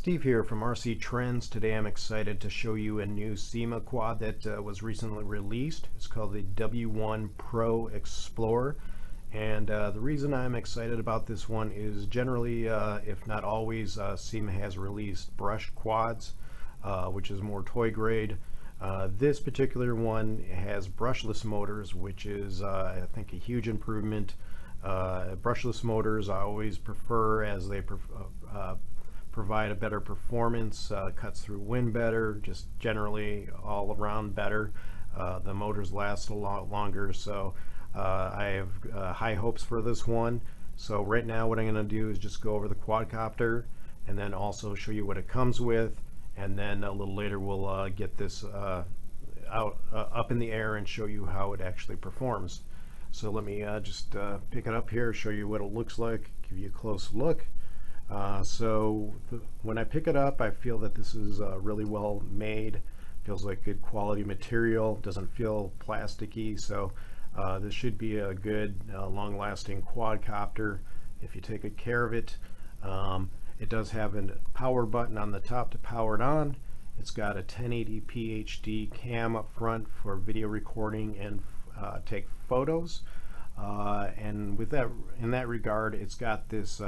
Steve here from RC Trends. Today I'm excited to show you a new Syma quad that was recently released. It's called the W1Pro Explorer, and the reason I'm excited about this one is generally, if not always, Syma has released brush quads, which is more toy grade. This particular one has brushless motors, which is I think a huge improvement. Brushless motors I always prefer, as they provide a better performance, cuts through wind better, just generally all around better. The motors last a lot longer, so I have high hopes for this one. So right now what I'm going to do is just go over the quadcopter and then also show you what it comes with, and then a little later we'll get this up in the air and show you how it actually performs. So let me just pick it up here, show you what it looks like, give you a close look. When I pick it up, I feel that this is really well made. Feels like good quality material, doesn't feel plasticky, so this should be a good long-lasting quadcopter if you take good care of it. It does have a power button on the top to power it on. It's got a 1080p HD cam up front for video recording and take photos, and with that, in that regard, it's got this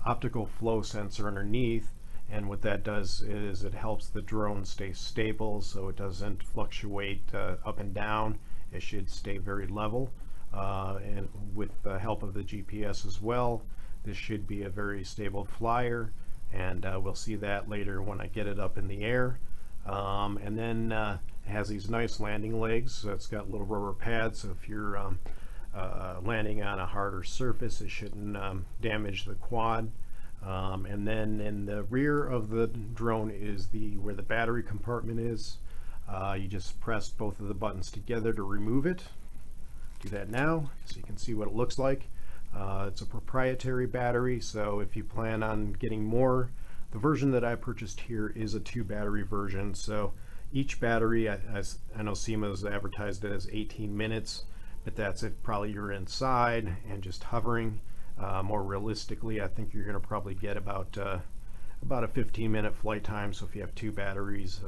optical flow sensor underneath, and what that does is it helps the drone stay stable, so it doesn't fluctuate up and down. It should stay very level, and with the help of the GPS as well, this should be a very stable flyer, and we'll see that later when I get it up in the air. And then it has these nice landing legs, so it's got little rubber pads, so if you're landing on a harder surface, it shouldn't damage the quad. And then in the rear of the drone is where the battery compartment is. You just press both of the buttons together to remove it. Do that now so you can see what it looks like. It's a proprietary battery, so if you plan on getting more, the version that I purchased here is a 2-battery version. So each battery, I know Syma's advertised it as 18 minutes, but that's if probably you're inside and just hovering. More realistically, I think you're going to probably get about a 15-minute flight time. So if you have 2 batteries,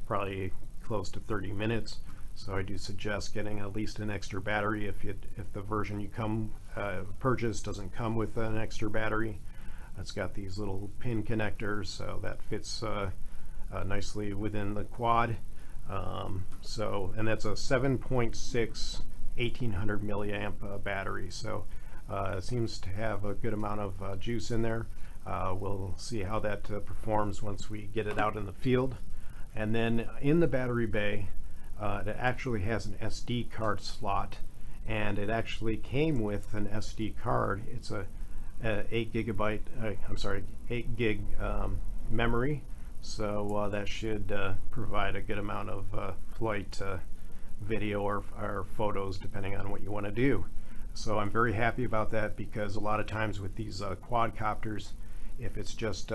probably close to 30 minutes. So I do suggest getting at least an extra battery if the version you purchase doesn't come with an extra battery. It's got these little pin connectors, so that fits nicely within the quad. And that's a 7.6 1800 milliamp battery, so it seems to have a good amount of juice in there. We'll see how that performs once we get it out in the field. And then in the battery bay, it actually has an SD card slot, and it actually came with an SD card. It's a 8 gig memory, so that should provide a good amount of flight video or photos, depending on what you want to do. So I'm very happy about that, because a lot of times with these quadcopters, if it's just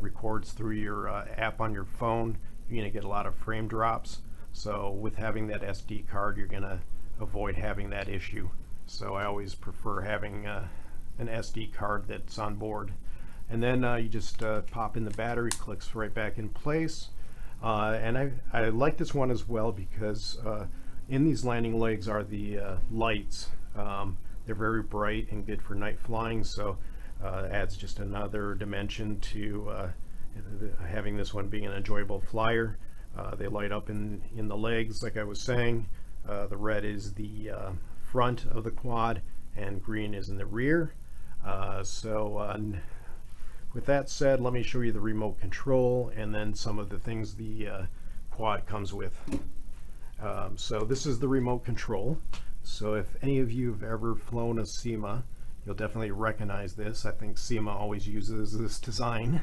records through your app on your phone, you're going to get a lot of frame drops. So with having that SD card, you're going to avoid having that issue. So I always prefer having an SD card that's on board. And then you just pop in the battery, clicks right back in place. And I like this one as well, because in these landing legs are the lights. They're very bright and good for night flying, so it adds just another dimension to having this one being an enjoyable flyer. They light up in the legs, like I was saying. The red is the front of the quad, and green is in the rear. With that said, let me show you the remote control and then some of the things the quad comes with. So this is the remote control. So if any of you have ever flown a Syma, you'll definitely recognize this. I think Syma always uses this design.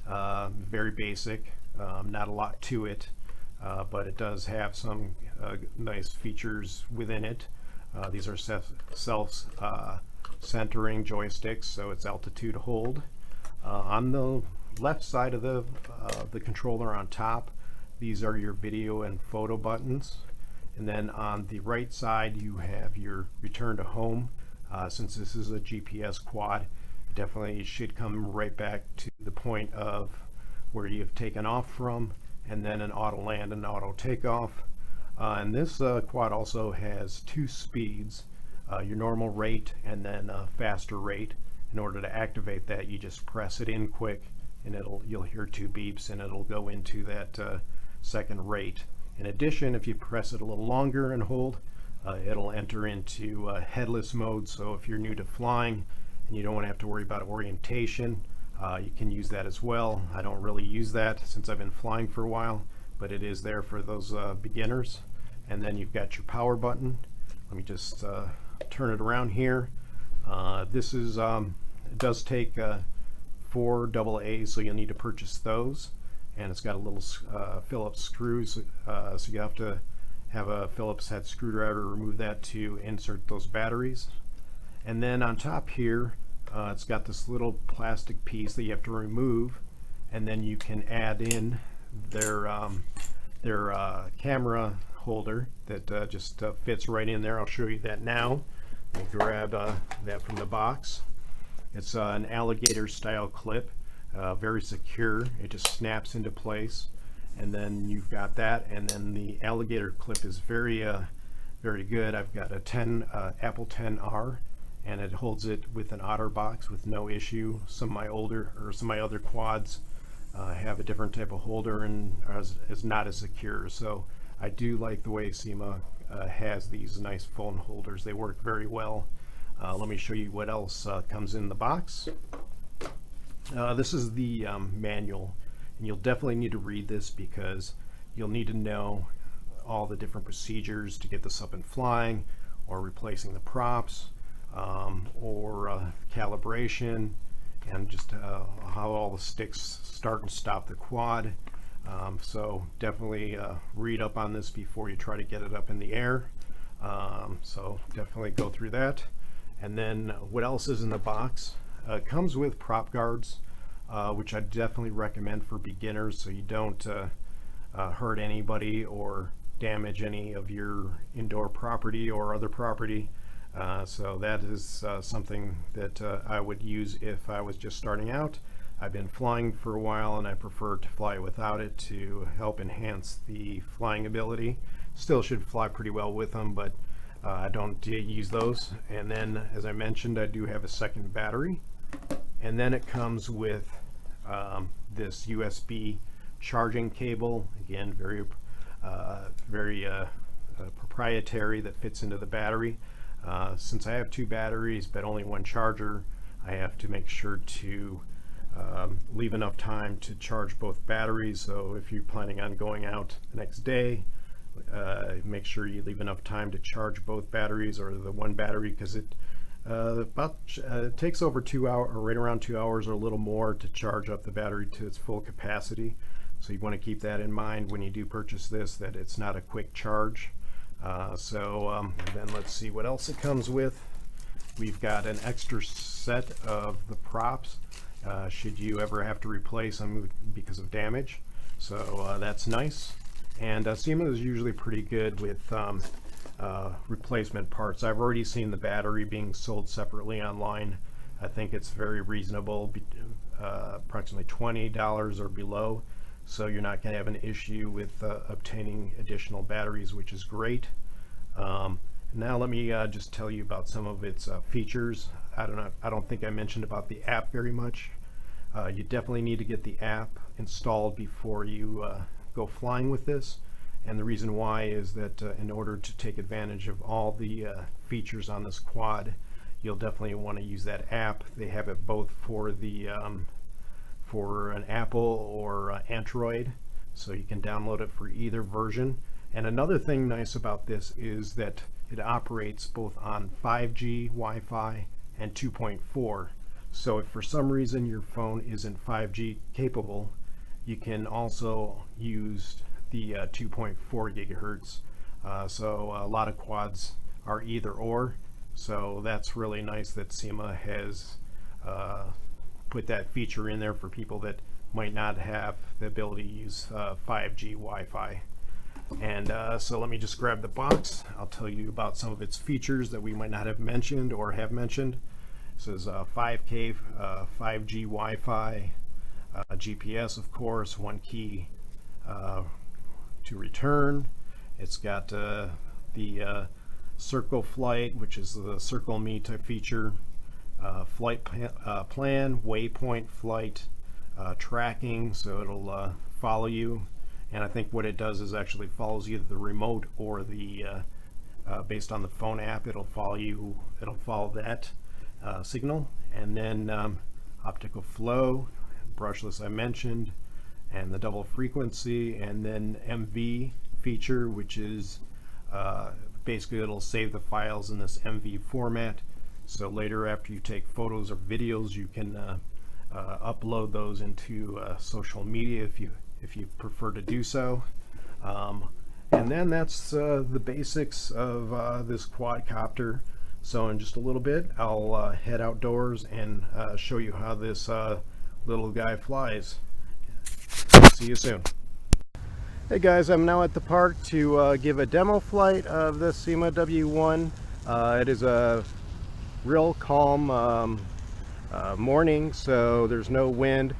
Very basic, not a lot to it, but it does have some nice features within it. These are self-centering joysticks, so it's altitude hold. On the left side of the controller on top, these are your video and photo buttons, and then on the right side you have your return to home. Since this is a GPS quad, definitely should come right back to the point of where you've taken off from, and then an auto land and auto takeoff. And this quad also has 2 speeds, your normal rate and then a faster rate. In order to activate that, you just press it in quick, and you'll hear 2 beeps, and it'll go into that second rate. In addition, if you press it a little longer and hold, it'll enter into headless mode. So if you're new to flying and you don't want to have to worry about orientation, you can use that as well. I don't really use that since I've been flying for a while, but it is there for those beginners. And then you've got your power button. Let me just turn it around here. This is it does take 4 AA, so you'll need to purchase those. And it's got a little Phillips screws, so you have to have a Phillips head screwdriver, remove that to insert those batteries. And then on top here, it's got this little plastic piece that you have to remove, and then you can add in their camera holder that just fits right in there. I'll show you that now. Let me grab that from the box. It's an alligator style clip, very secure. It just snaps into place, and then you've got that. And then the alligator clip is very good. I've got a Apple 10R, and it holds it with an OtterBox with no issue. Some of my other quads have a different type of holder and is not as secure. So I do like the way Syma has these nice phone holders. They work very well. Let me show you what else comes in the box. This is the manual, and you'll definitely need to read this because you'll need to know all the different procedures to get this up and flying, or replacing the props, or calibration, and just how all the sticks start and stop the quad. So definitely read up on this before you try to get it up in the air. So definitely go through that. And then what else is in the box? It comes with prop guards, which I definitely recommend for beginners, so you don't hurt anybody or damage any of your indoor property or other property. So that is something that I would use if I was just starting out. I've been flying for a while, and I prefer to fly without it to help enhance the flying ability. Still should fly pretty well with them, but I don't use those. And then, as I mentioned, I do have a second battery. And then it comes with this USB charging cable. Again, very proprietary, that fits into the battery. Since I have 2 batteries but only 1 charger, I have to make sure to leave enough time to charge both batteries. So if you're planning on going out the next day, make sure you leave enough time to charge both batteries, or the 1 battery, because it takes over 2 hours, or right around 2 hours or a little more, to charge up the battery to its full capacity. So you want to keep that in mind when you do purchase this, that it's not a quick charge. Then let's see what else it comes with. We've got an extra set of the props, should you ever have to replace them because of damage. So that's nice. And Syma is usually pretty good with replacement parts. I've already seen the battery being sold separately online. I think it's very reasonable, approximately $20 or below. So you're not going to have an issue with obtaining additional batteries, which is great. Now let me just tell you about some of its features. I don't think I mentioned about the app very much. You definitely need to get the app installed before you go flying with this. And the reason why is that in order to take advantage of all the features on this quad, you'll definitely want to use that app. They have it both for the for an Apple or Android, so you can download it for either version. And another thing nice about this is that it operates both on 5G Wi-Fi and 2.4. So if for some reason your phone isn't 5G capable, you can also use the 2.4 gigahertz. So a lot of quads are either or. So that's really nice that Syma has put that feature in there for people that might not have the ability to use 5G Wi-Fi. And so let me just grab the box. I'll tell you about some of its features that we might not have mentioned or have mentioned. It says 5K 5G Wi-Fi, GPS, of course, 1 key to return. It's got the circle flight, which is the circle me type feature, flight plan, waypoint flight tracking, so it'll follow you. And I think what it does is actually follows either the remote or the based on the phone app. It'll follow you. It'll follow that signal. And then optical flow, brushless I mentioned, and the double frequency, and then MV feature, which is basically it'll save the files in this MV format. So later, after you take photos or videos, you can upload those into social media if you prefer to do so. And then that's the basics of this quadcopter. So in just a little bit, I'll head outdoors and show you how this little guy flies. See you soon. Hey guys, I'm now at the park to give a demo flight of the Syma W1. It is a real calm morning, so there's no wind,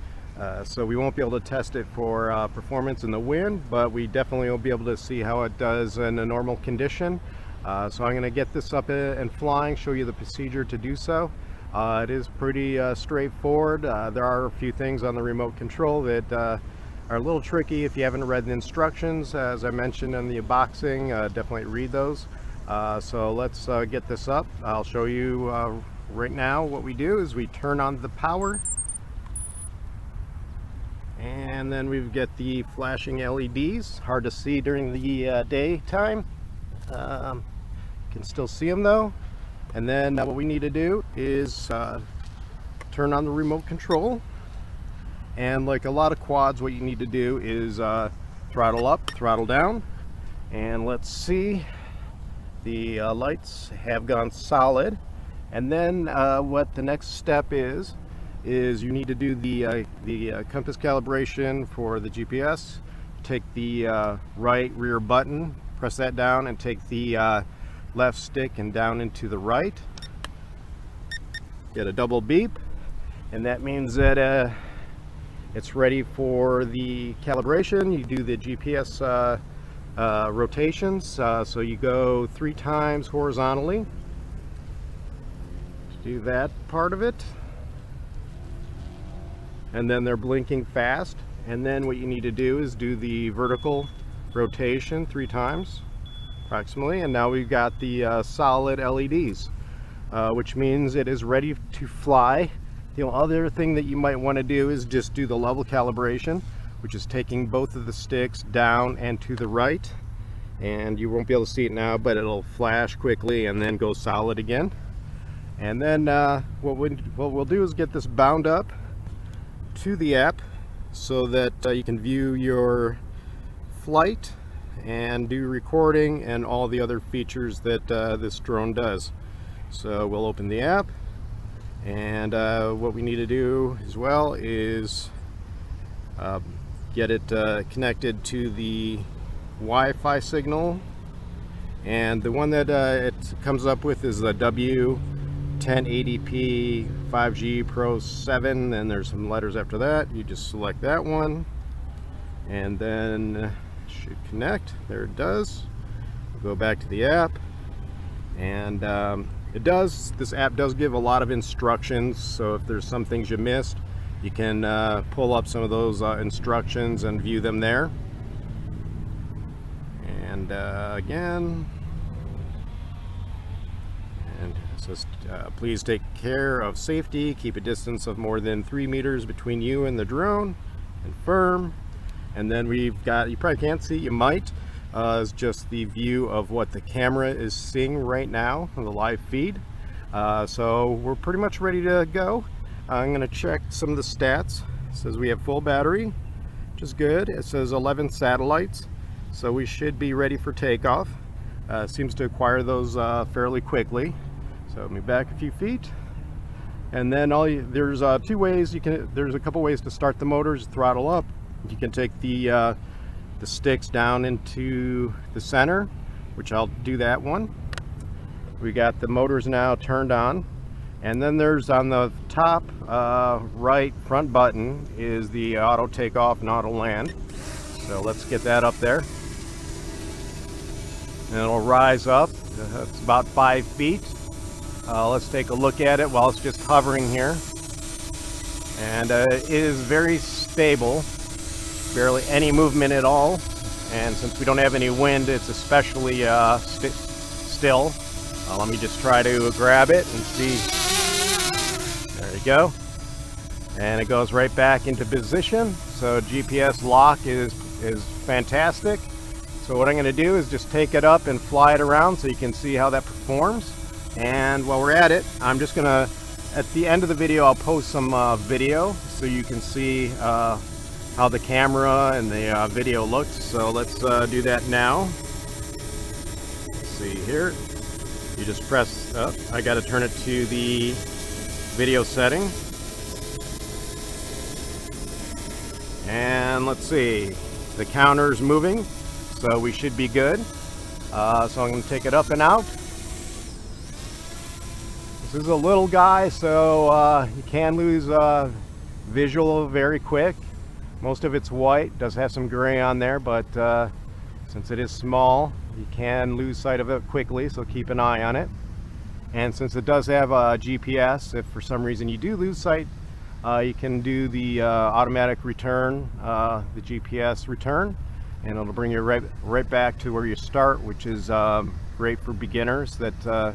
so we won't be able to test it for performance in the wind, but we definitely will be able to see how it does in a normal condition. So I'm going to get this up and flying, show you the procedure to do so. It is pretty straightforward. There are a few things on the remote control that are a little tricky if you haven't read the instructions. As I mentioned in the unboxing, definitely read those. So let's get this up. I'll show you right now. What we do is we turn on the power, and then we get the flashing LEDs. Hard to see during the daytime. You can still see them though. And then what we need to do is turn on the remote control. And like a lot of quads, what you need to do is throttle up, throttle down, and let's see, the lights have gone solid. And then what the next step is you need to do the compass calibration for the GPS. Take the right rear button, press that down, and take the left stick and down into the right. Get a double beep, and that means that it's ready for the calibration. You do the GPS rotations, so you go 3 times horizontally. Do that part of it, and then they're blinking fast. And then what you need to do is do the vertical rotation 3 times approximately, and now we've got the solid LEDs, which means it is ready to fly. The other thing that you might want to do is just do the level calibration, which is taking both of the sticks down and to the right. And you won't be able to see it now, but it'll flash quickly and then go solid again. And then what we'll do is get this bound up to the app so that you can view your flight and do recording and all the other features that this drone does. So we'll open the app. And what we need to do as well is get it connected to the Wi-Fi signal. And the one that it comes up with is the W1Pro 5G Pro 7, and there's some letters after that. You just select that one, and then it should connect. There it does. We'll go back to the app, and this app does give a lot of instructions, so if there's some things you missed, you can pull up some of those instructions and view them there. And again, and it says please take care of safety, keep a distance of more than 3 meters between you and the drone, confirm. And then we've got, you probably can't see, you might, is just the view of what the camera is seeing right now on the live feed. So we're pretty much ready to go. I'm going to check some of the stats. It says we have full battery, which is good. It says 11 satellites, so we should be ready for takeoff. Seems to acquire those fairly quickly. So let me back a few feet, and then there's 2 ways you can. There's a couple ways to start the motors. Throttle up. You can take the sticks down into the center, which I'll do that one. We got the motors now turned on, And then there's on the top right front button is the auto takeoff and auto land. So let's get that up there. And it'll rise up. It's about 5 feet. Let's take a look at it while it's just hovering here. And it is very stable, barely any movement at all. And since we don't have any wind, it's especially still. Let me just try to grab it and see. There you go. And it goes right back into position. So GPS lock is fantastic. So what I'm going to do is just take it up and fly it around so you can see how that performs. And while we're at it, I'm just going to, at the end of the video, I'll post some video so you can see how the camera and the video looks. So let's do that now. Let's see here. You just press up. I got to turn it to the video setting. And let's see. The counter's moving, so we should be good. So I'm going to take it up and out. This is a little guy, so you can lose visual very quick. Most of it's white, does have some gray on there, but since it is small, you can lose sight of it quickly, so keep an eye on it. And since it does have a GPS, if for some reason you do lose sight, you can do the automatic return, the GPS return, and it'll bring you right back to where you start, which is great for beginners that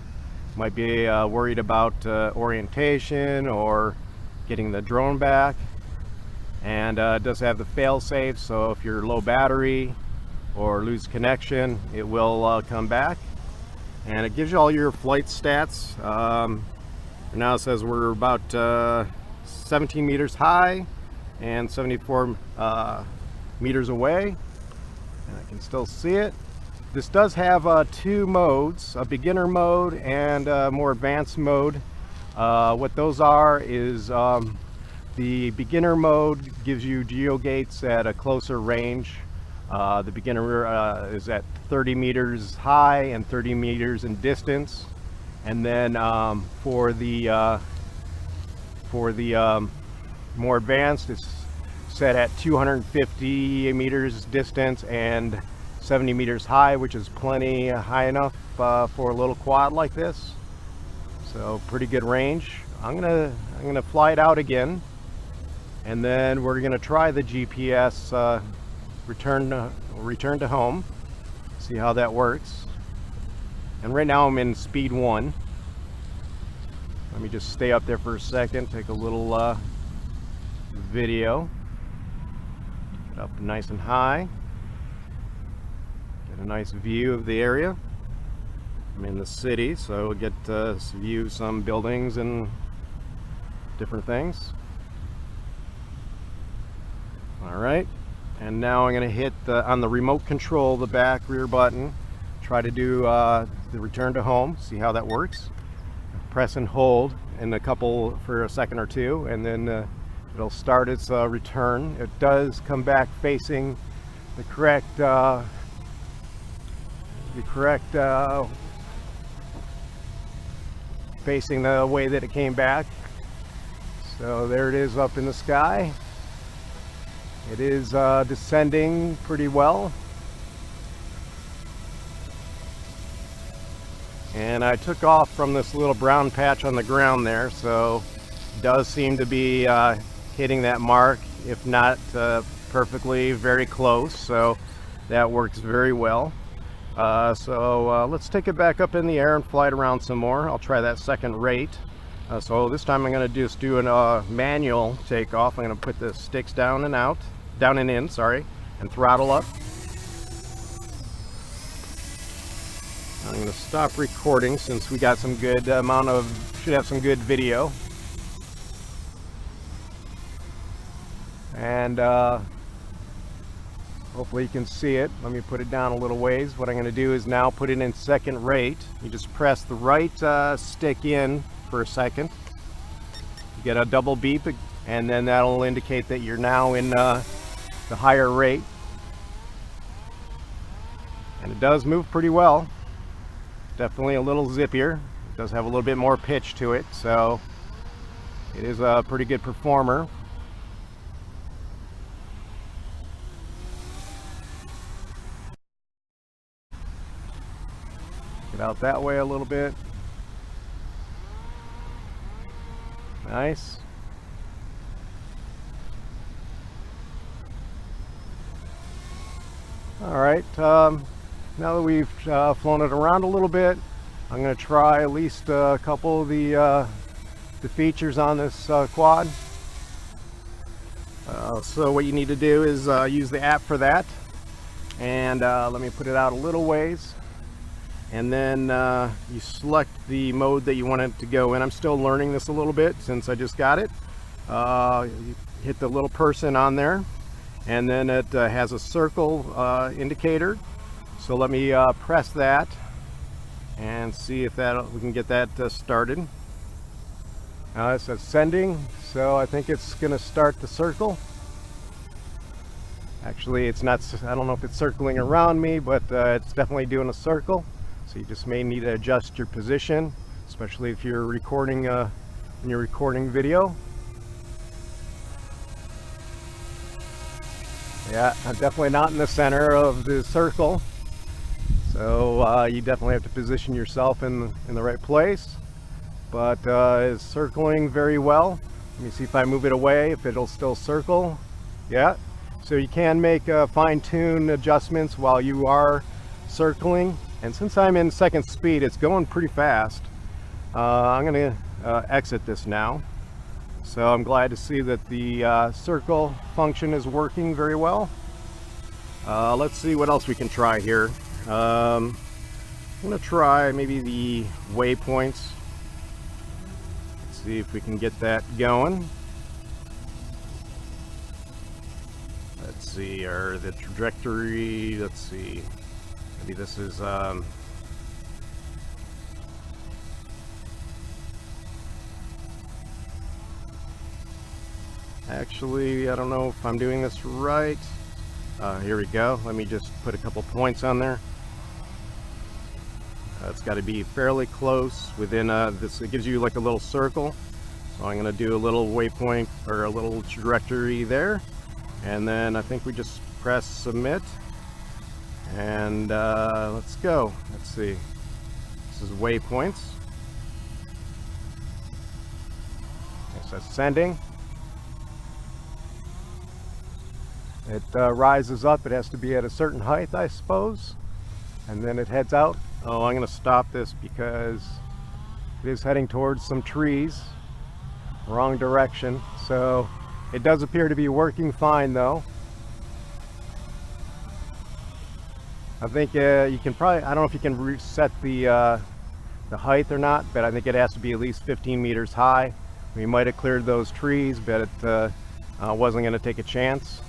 might be worried about orientation or getting the drone back. And it does have the fail-safe, so if you're low battery or lose connection, it will come back. And it gives you all your flight stats. Now it says we're about 17 meters high and 74 meters away, and I can still see it. This does have 2 modes, a beginner mode and a more advanced mode. What those are is the beginner mode gives you geogates at a closer range. The beginner is at 30 meters high and 30 meters in distance, and then for the more advanced, it's set at 250 meters distance and 70 meters high, which is plenty high enough for a little quad like this. So pretty good range. I'm gonna fly it out again, and then we're gonna try the GPS return to home, see how that works. And right now I'm in speed 1. Let me just stay up there for a second, take a little video. Get up nice and high. Get a nice view of the area. I'm in the city, so we'll get to view some buildings and different things. Alright, and now I'm going to hit on the remote control, the back rear button, try to do the return to home, see how that works. Press and hold in for a second or two, and then it'll start its return. It does come back facing the correct facing the way that it came back. So there it is up in the sky. It is descending pretty well. And I took off from this little brown patch on the ground there, so it does seem to be hitting that mark, if not perfectly, very close. So that works very well. Let's take it back up in the air and fly it around some more. I'll try that second rate. So this time I'm going to just do a manual takeoff. I'm going to put the sticks down and in, and throttle up. I'm going to stop recording since we got some good should have some good video. And hopefully you can see it. Let me put it down a little ways. What I'm going to do is now put it in second rate. You just press the right stick in for a second. You get a double beep, and then that'll indicate that you're now in the higher rate. And it does move pretty well. Definitely a little zippier. It does have a little bit more pitch to it, so it is a pretty good performer. Get out that way a little bit. Nice. All right, now that we've flown it around a little bit, I'm going to try at least a couple of the features on this quad. So what you need to do is use the app for that, and let me put it out a little ways, and then you select the mode that you want it to go in. I'm still learning this a little bit since I just got it. You hit the little person on there, and then it has a circle indicator. So let me press that and see if we can get that started. It says sending, so I think it's going to start the circle. Actually, it's not, I don't know if it's circling around me, but it's definitely doing a circle. So you just may need to adjust your position, especially if you're recording when you're recording video. Yeah, I'm definitely not in the center of the circle, so you definitely have to position yourself in the right place. But it's circling very well. Let me see if I move it away, if it'll still circle. Yeah, so you can make fine-tune adjustments while you are circling. And since I'm in second speed, it's going pretty fast. I'm going to exit this now. So I'm glad to see that the circle function is working very well. Let's see what else we can try here. I'm going to try maybe the waypoints. Let's see if we can get that going. Let's see, or the trajectory, let's see. Maybe this is actually, I don't know if I'm doing this right. Here we go. Let me just put a couple points on there. It's got to be fairly close within this. It gives you like a little circle. So I'm going to do a little waypoint or a little trajectory there. And then I think we just press submit. And let's go. Let's see. This is waypoints. It says sending. It rises up. It has to be at a certain height, I suppose. And then it heads out. Oh, I'm going to stop this because it is heading towards some trees. Wrong direction. So it does appear to be working fine though. I think you can probably, I don't know if you can reset the height or not, but I think it has to be at least 15 meters high. We might have cleared those trees, but it wasn't going to take a chance.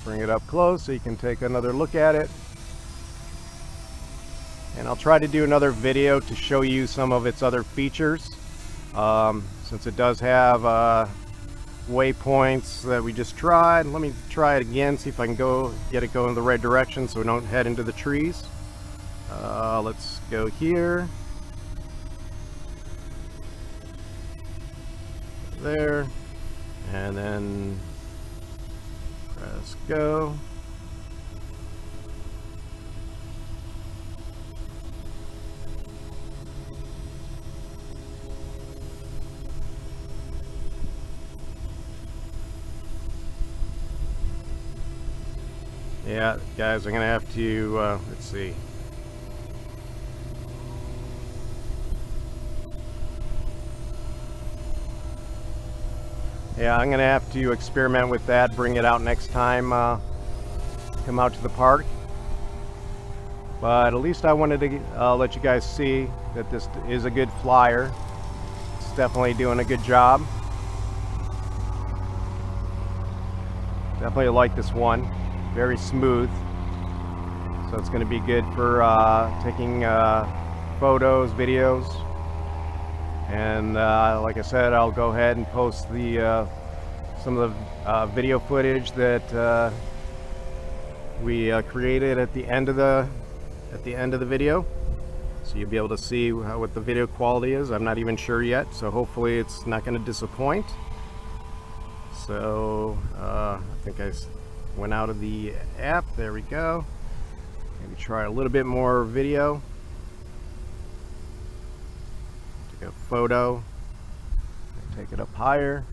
Bring it up close so you can take another look at it. And I'll try to do another video to show you some of its other features. Since it does have waypoints that we just tried. Let me try it again, see if I can get it going in the right direction so we don't head into the trees. Let's go here. There. And then press go. Yeah, guys, I'm gonna have to let's see. Yeah, I'm gonna have to experiment with that, bring it out next time, come out to the park. But at least I wanted to let you guys see that this is a good flyer. It's definitely doing a good job. Definitely like this one. Very smooth. So it's going to be good for taking photos, videos. And like I said, I'll go ahead and post the some of the video footage that we created at the end of the video, so you'll be able to see what the video quality is. I'm not even sure yet, so hopefully it's not going to disappoint. So I think I went out of the app. There we go. Maybe try a little bit more video. Take a photo, take it up higher.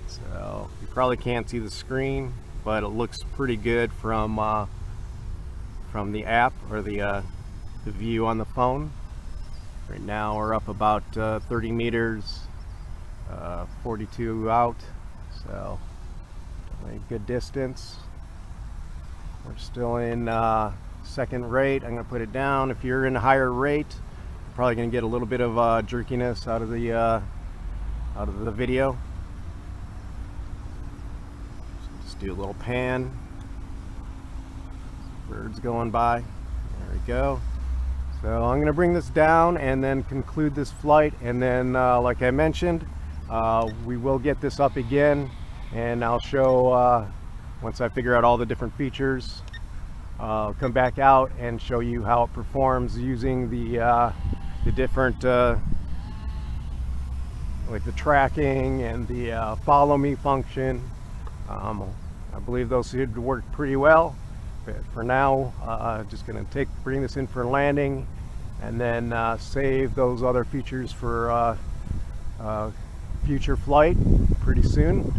So you probably can't see the screen, but it looks pretty good from the app or the view on the phone. Right now we're up about 30 meters, 42 out, so definitely a good distance. We're still in second rate. I'm going to put it down. If you're in a higher rate, you're probably going to get a little bit of jerkiness out of the video. So just do a little pan. Birds going by. There we go. So I'm going to bring this down and then conclude this flight, and then like I mentioned, we will get this up again, and I'll show once I figure out all the different features. I'll come back out and show you how it performs using the different like the tracking and the follow me function. I believe those should work pretty well. But for now, just going to bring this in for landing, and then save those other features for future flight pretty soon.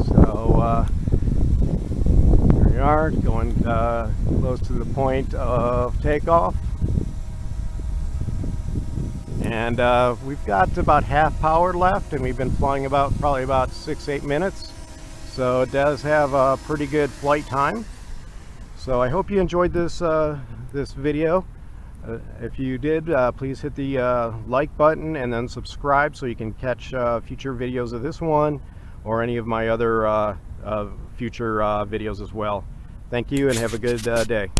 So here we are, going close to the point of takeoff, and we've got about half power left, and we've been flying probably about 6-8 minutes, so it does have a pretty good flight time. So I hope you enjoyed this this video. If you did, please hit the like button and then subscribe so you can catch future videos of this one or any of my other future videos as well. Thank you, and have a good day.